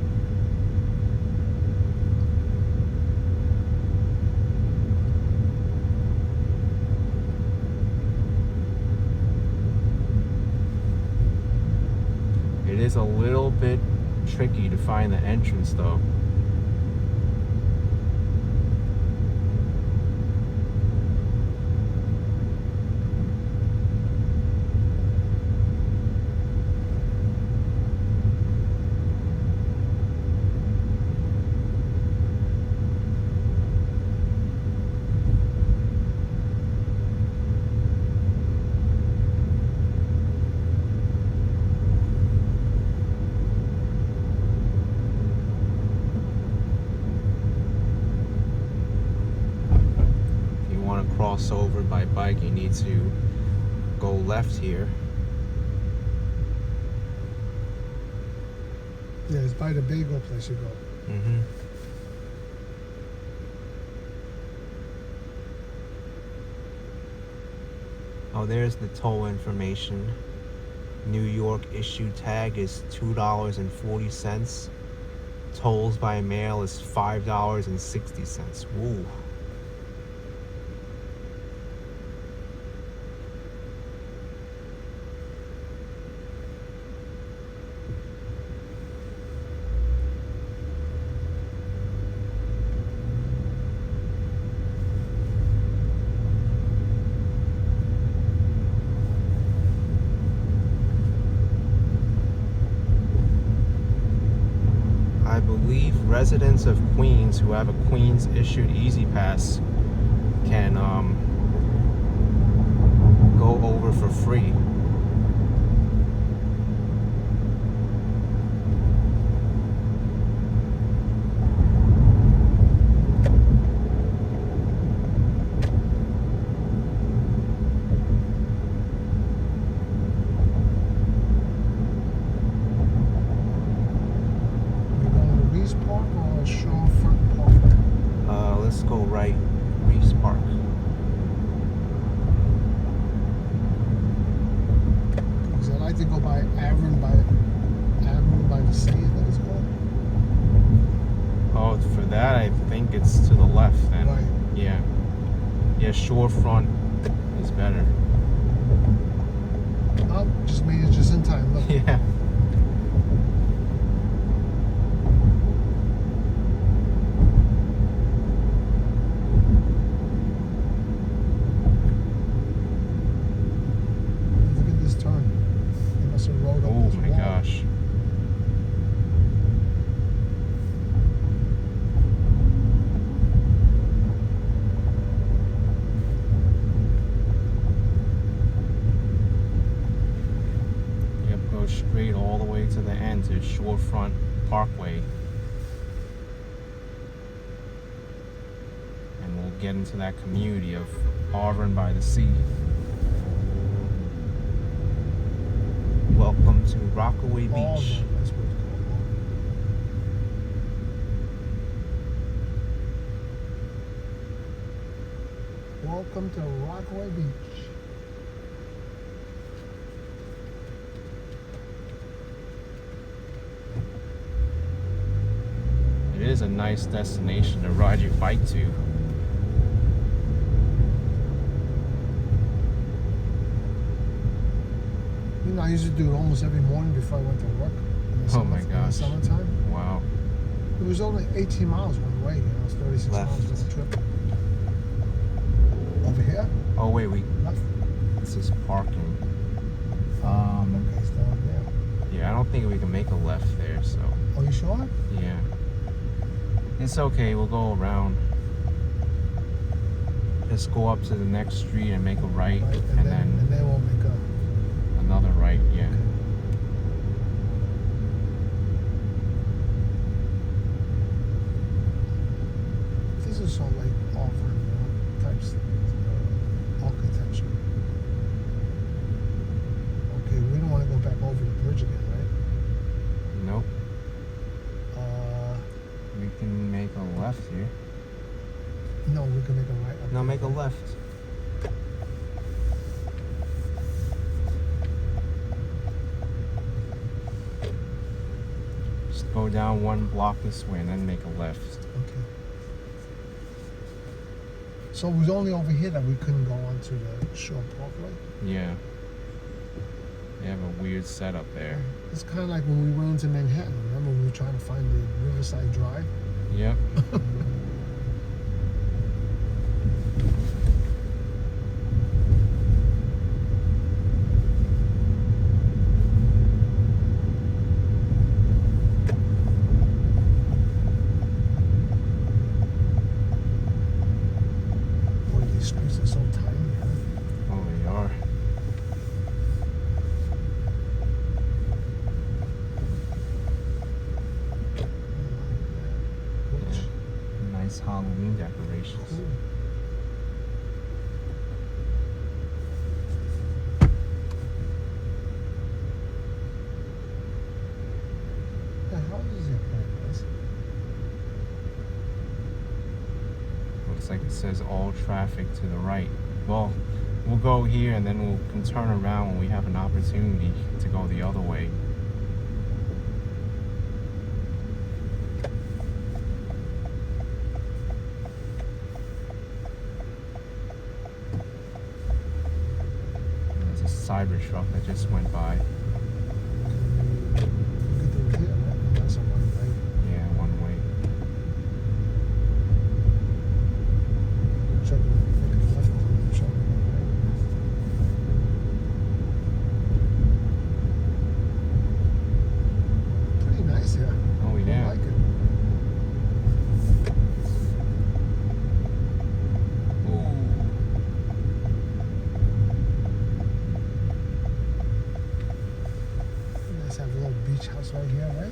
It is a little bit tricky to find the entrance though. Cross over by bike, you need to go left here. Yeah, it's by the bagel place you go. Mm-hmm. Oh, there's the toll information. New York issue tag is $2.40. Tolls by mail is $5.60. Woo. I believe residents of Queens who have a Queens issued Easy Pass can go over for free. Let's go right. Reefs Park. Because I like to go by Avon by the sea, I think it's called. Oh, for that, I think it's to the left then. Right. Yeah. Yeah, shorefront is better. Oh, just made it just in time. Look. Yeah. Look at this turn. They must have rode up Oh this my wall. gosh. Yep, go straight all the way to the end to Shorefront Parkway. And we'll get into that community of Auburn by the Sea. Welcome to Rockaway Beach. Auburn, that's what it's called. Welcome to Rockaway Beach. It is a nice destination to ride your bike to. You know, I used to do it almost every morning before I went to work. Oh my In the gosh. summertime. Wow. It was only 18 miles one way, you know, it's 36 Left. miles round trip. Over here? Oh wait, Left. this is parking. Okay, it's down there. Yeah, I don't think we can make a left there, so Are you sure? yeah. It's okay, we'll go around. Just go up to the next street and make a right, Right, and and then then we'll make a. another right, yeah. This is all like Auburn types architecture. Okay, we don't want to go back over the bridge again, right? Nope. We can make a left here. No, we can make a right. up No, there. make a left. Just go down one block this way and then make a left. Okay. So it was only over here that we couldn't go onto the Shore Parkway. Yeah. They have a weird setup there. It's kind of like when we went into Manhattan. Remember we were trying to find the Riverside Drive? Yep. Boy, these streets are so tiny, huh? Oh, they are. Cool. Nice Halloween decorations. Cool. The houses are kind of nice. Looks like it says all traffic to the right. Well, we'll go here and then we can turn around when we have an opportunity to go the other way. There's a Cybertruck that just went by. We could do it here, right? That's a one way. Yeah, one way. Check it, make it left, check it, right? Pretty nice here. Oh, I yeah. like it. Ooh. Nice to have a little beach house right here, right?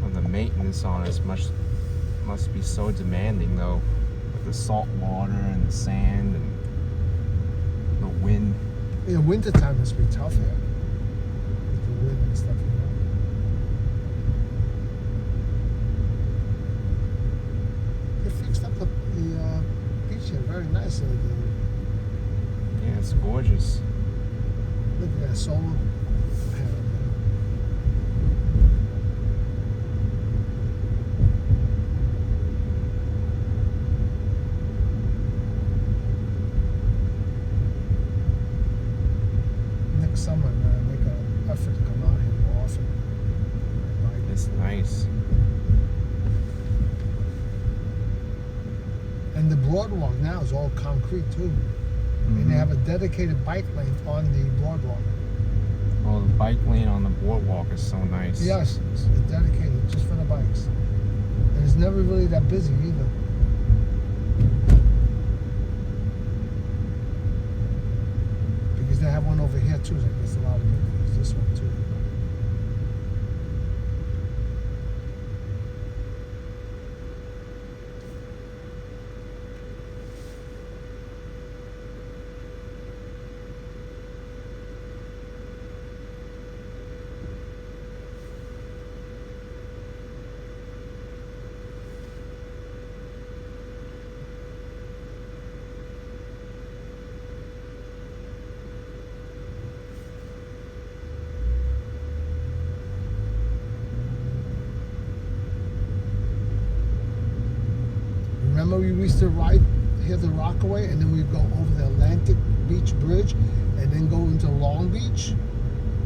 Well, the maintenance on it must be so demanding though, with the salt water and the sand and the wind. Yeah, wintertime must be tough here. With the wind and stuff, you know. very nice. Yeah, it's gorgeous. Look at that solar panel. Next summer, I'm gonna make an effort to come out here more often. It's nice. And the boardwalk now is all concrete too. And they have a dedicated bike lane on the boardwalk. Oh, the bike lane on the boardwalk is so nice. Yes, it's dedicated just for the bikes. And it's never really that busy either. Because they have one over here too, so I guess a lot of people use this one too. Remember we used to ride here the Rockaway and then we'd go over the Atlantic Beach Bridge and then go into Long Beach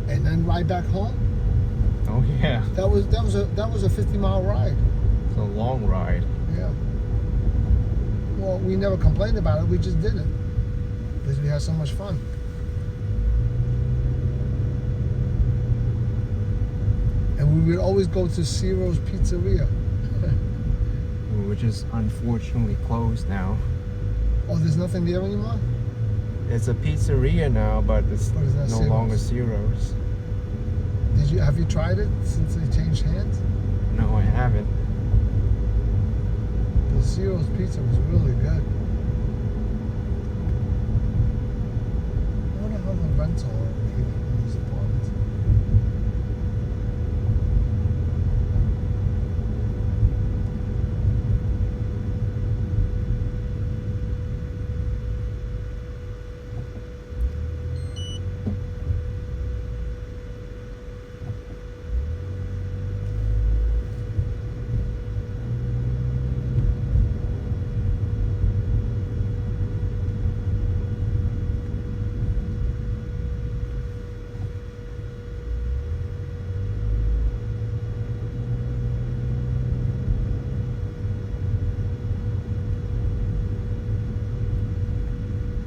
and then ride back home? Oh yeah. That was a 50-mile ride. It's a long ride. Yeah. Well, we never complained about it, we just did it. Because we had so much fun. And we would always go to Ciro's Pizzeria. Which is unfortunately closed now. Oh, there's nothing there anymore? It's a pizzeria now, but it's What is that, no Ciro's? longer Ciro's. Have you tried it since they changed hands? No, I haven't. The Ciro's pizza was really good. I wonder how the rental are here in these apartments.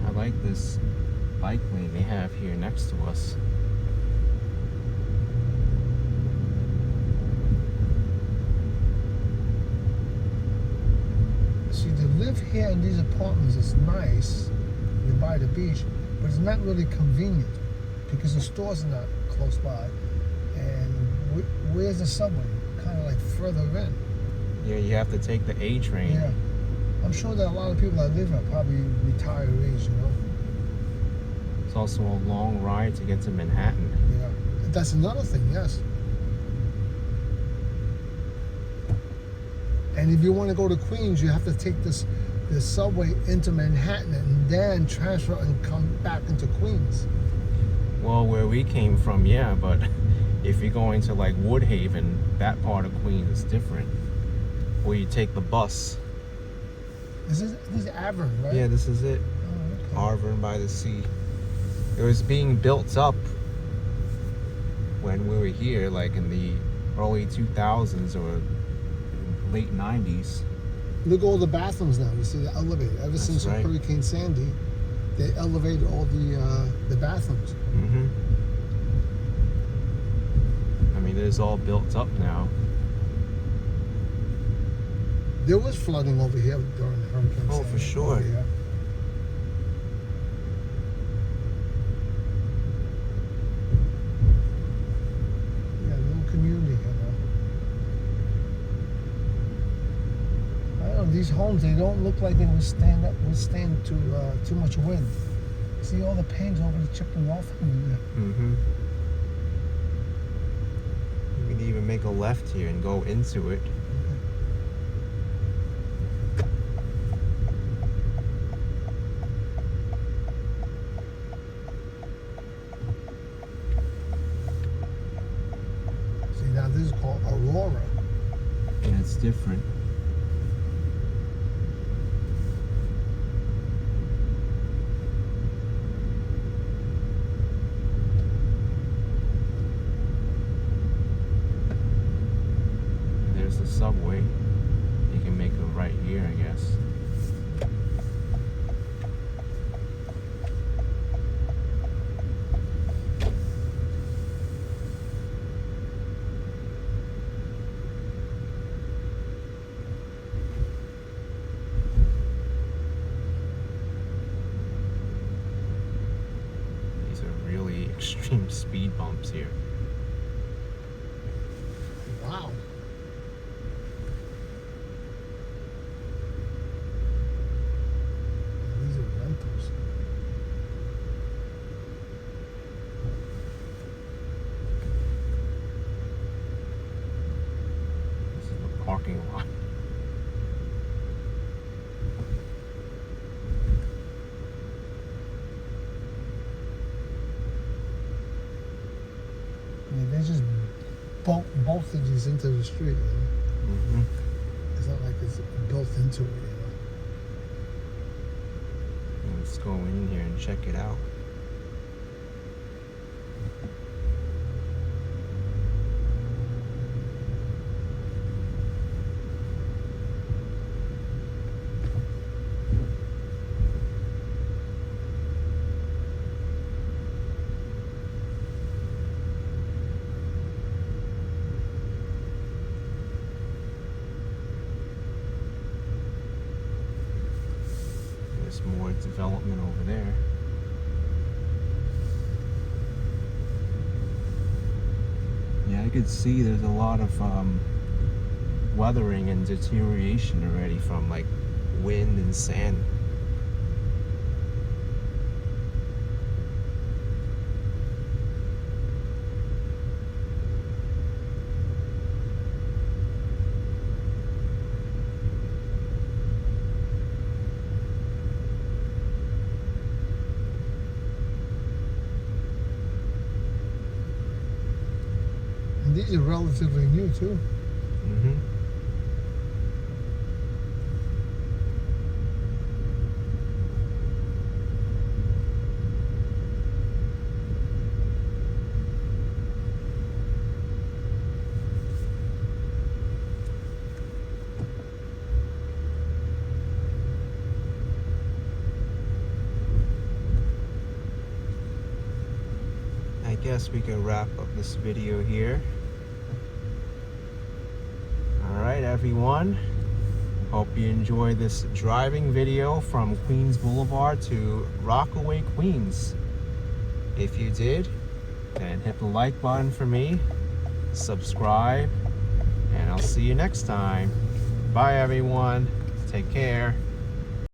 I like this bike lane they have here next to us. See, to live here in these apartments is nice. You're by the beach, but it's not really convenient because the stores are not close by. And where's the subway? Kind of like further in. Yeah, you have to take the A train. Yeah. I'm sure that a lot of people that live here are probably retirees, you know? It's also a long ride to get to Manhattan. Yeah. That's another thing, yes. And if you want to go to Queens, you have to take this subway into Manhattan and then transfer and come back into Queens. Well, where we came from, yeah, but if you're going to like Woodhaven, that part of Queens is different. Or you take the bus. This is Avon, right? Yeah, this is it. Oh, okay. Arvin by the sea. It was being built up when we were here, like in the early 2000s or late 90s. Look at all the bathrooms now. You see the elevator. Ever since right. Hurricane Sandy, they elevated all the bathrooms. Mm-hmm. I mean, it is all built up now. There was flooding over here during the Hurricane Oh, Sandy. for sure. Oh, yeah. Yeah, little community here now. I don't know, these homes, they don't look like they withstand too much wind. See all the panes already chipping off in there. Mm-hmm. You can even make a left here and go into it. different. There's the subway. You can make a right here, I guess. These are really extreme speed bumps here. Wow. These are rentals. This is the parking lot. I mean, they just bolted these into the street, you know? Mm-hmm. It's not like it's built into it, you know? Let's go in here and check it out. There's more development over there. Yeah, I could see there's a lot of weathering and deterioration already from like wind and sand. And these are relatively new, too. Mm-hmm. I guess we can wrap up this video here. Alright everyone, hope you enjoy this driving video from Queens Boulevard to Rockaway, Queens. If you did, then hit the like button for me, subscribe, and I'll see you next time. Bye everyone, take care.